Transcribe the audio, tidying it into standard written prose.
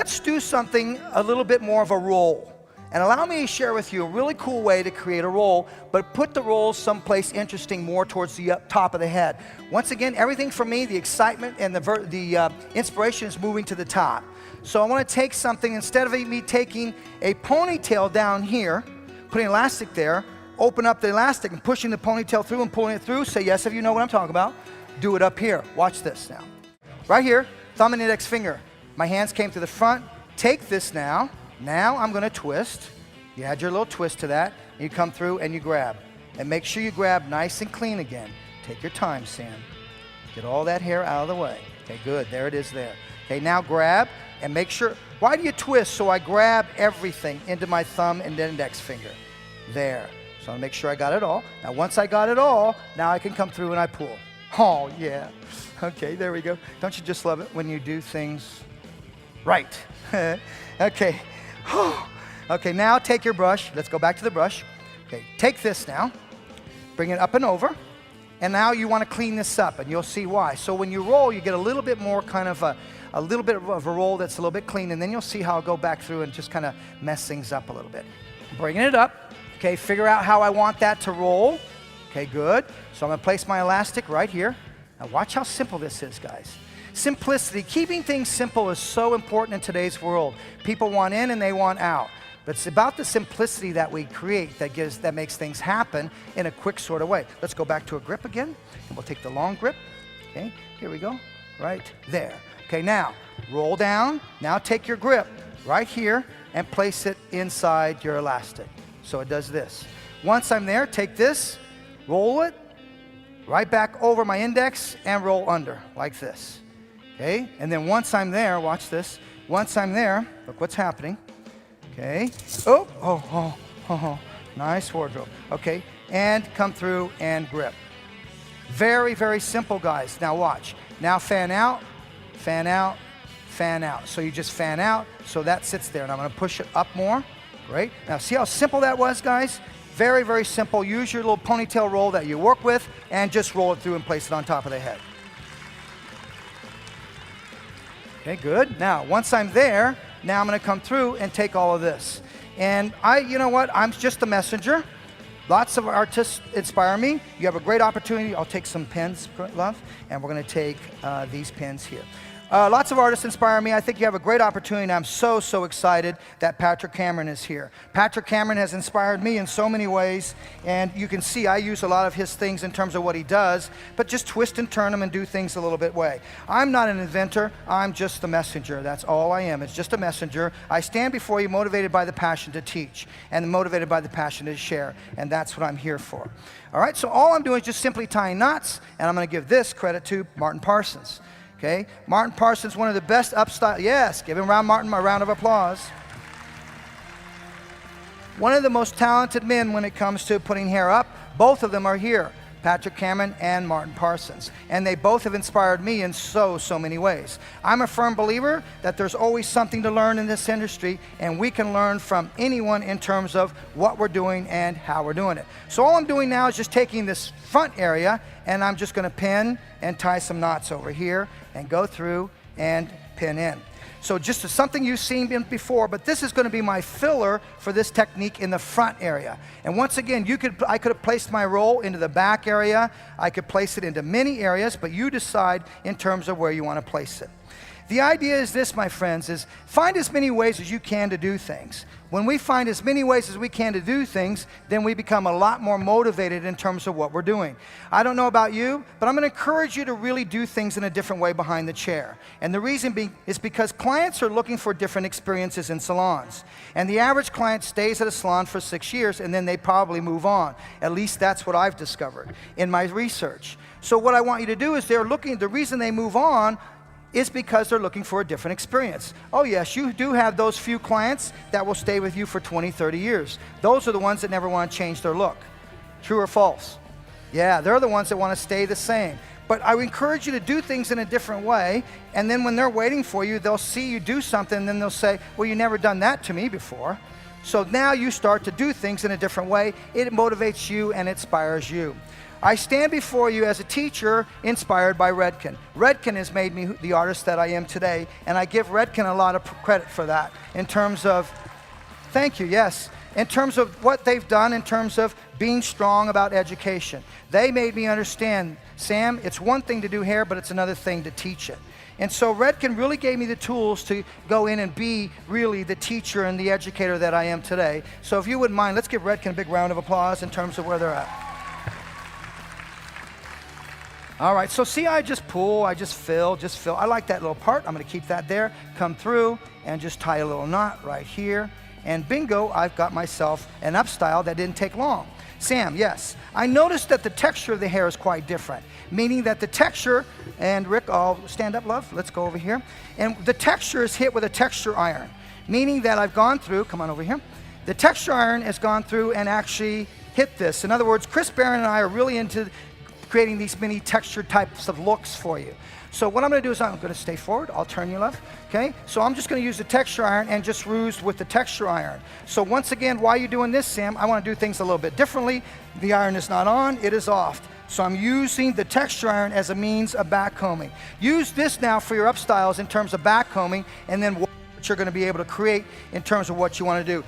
let's do something a little bit more of a roll. And allow me to share with you a really cool way to create a roll, but put the roll someplace interesting, more towards the top of the head. Once again, everything for me, the excitement and the inspiration is moving to the top. So I want to take something, instead of me taking a ponytail down here, putting elastic there, open up the elastic and pushing the ponytail through and pulling it through. Say yes if you know what I'm talking about. Do it up here. Watch this now. Right here, thumb and index finger. My hands came to the front. Take this now. Now I'm going to twist. You add your little twist to that. You come through and you grab. And make sure you grab nice and clean again. Take your time, Sam. Get all that hair out of the way. Okay, good. There it is there. Okay, now grab and make sure. Why do you twist? So I grab everything into my thumb and index finger. There. So I'll make sure I got it all. Now once I got it all, now I can come through and I pull. Oh, yeah. Okay, there we go. Don't you just love it when you do things right? Okay. Okay, now take your brush. Let's go back to the brush. Okay, take this now. Bring it up and over. And now you want to clean this up, and you'll see why. So when you roll, you get a little bit more kind of a little bit of a roll that's a little bit clean, and then you'll see how I'll go back through and just kind of mess things up a little bit. Bringing it up. Okay, figure out how I want that to roll. Okay, good. So I'm going to place my elastic right here. Now watch how simple this is, guys. Simplicity. Keeping things simple is so important in today's world. People want in and they want out. But it's about the simplicity that we create that makes things happen in a quick sort of way. Let's go back to a grip again, and we'll take the long grip. Okay, here we go. Right there. Okay, now roll down. Now take your grip right here and place it inside your elastic. So it does this. Once I'm there, take this, roll it right back over my index and roll under like this. Okay, and then once I'm there, watch this. Once I'm there, look what's happening. Okay, oh, nice wardrobe. Okay, and come through and grip. Very, very simple, guys. Now watch. Now fan out, fan out, fan out. So you just fan out, so that sits there. And I'm going to push it up more. Great. Now see how simple that was, guys? Very, very simple. Use your little ponytail roll that you work with and just roll it through and place it on top of the head. Okay, good. Now, once I'm there, now I'm going to come through and take all of this. And you know what? I'm just a messenger. Lots of artists inspire me. You have a great opportunity. I'll take some pens, love, and we're going to take these pens here. Lots of artists inspire me. I think you have a great opportunity, and I'm so, so excited that Patrick Cameron is here. Patrick Cameron has inspired me in so many ways, and you can see I use a lot of his things in terms of what he does, but just twist and turn them and do things a little bit way. I'm not an inventor. I'm just the messenger. That's all I am. It's just a messenger. I stand before you motivated by the passion to teach and motivated by the passion to share, and that's what I'm here for. All right, so all I'm doing is just simply tying knots, and I'm going to give this credit to Martin Parsons. Okay, Martin Parsons, one of the best upstyle. Yes, give him Martin a round of applause. One of the most talented men when it comes to putting hair up. Both of them are here, Patrick Cameron and Martin Parsons. And they both have inspired me in so, so many ways. I'm a firm believer that there's always something to learn in this industry, and we can learn from anyone in terms of what we're doing and how we're doing it. So all I'm doing now is just taking this front area, and I'm just going to pin and tie some knots over here and go through and pin in. So just something you've seen before, but this is going to be my filler for this technique in the front area. And once again, I could have placed my roll into the back area. I could place it into many areas, but you decide in terms of where you want to place it. The idea is this, my friends, is find as many ways as you can to do things. When we find as many ways as we can to do things, then we become a lot more motivated in terms of what we're doing. I don't know about you, but I'm going to encourage you to really do things in a different way behind the chair. And the reason is because clients are looking for different experiences in salons. And the average client stays at a salon for 6 years, and then they probably move on. At least that's what I've discovered in my research. So what I want you to do is the reason they move on is because they're looking for a different experience. Oh yes, you do have those few clients that will stay with you for 20, 30 years. Those are the ones that never want to change their look. True or false? Yeah, they're the ones that want to stay the same. But I would encourage you to do things in a different way, and then when they're waiting for you, they'll see you do something, and then they'll say, well, you never done that to me before. So now you start to do things in a different way. It motivates you and inspires you. I stand before you as a teacher inspired by Redken. Redken has made me the artist that I am today, and I give Redken a lot of credit for that in terms of, thank you, yes, in terms of what they've done in terms of being strong about education. They made me understand, Sam, it's one thing to do hair, but it's another thing to teach it. And so Redken really gave me the tools to go in and be really the teacher and the educator that I am today. So if you wouldn't mind, let's give Redken a big round of applause in terms of where they're at. All right, so see, I just pull, I just fill. I like that little part. I'm gonna keep that there, come through, and just tie a little knot right here. And bingo, I've got myself an up style that didn't take long. Sam, yes, I noticed that the texture of the hair is quite different, meaning that the texture, and Rick, I'll stand up, love, let's go over here. And the texture is hit with a texture iron, meaning that I've gone through, come on over here. The texture iron has gone through and actually hit this. In other words, Chris Barron and I are really into creating these mini textured types of looks for you. So what I'm going to do is I'm going to stay forward. I'll turn you left. Okay? So I'm just going to use the texture iron and just ruse with the texture iron. So once again, while you're doing this, Sam, I want to do things a little bit differently. The iron is not on. It is off. So I'm using the texture iron as a means of back combing. Use this now for your up styles in terms of back combing, and then what you're going to be able to create in terms of what you want to do.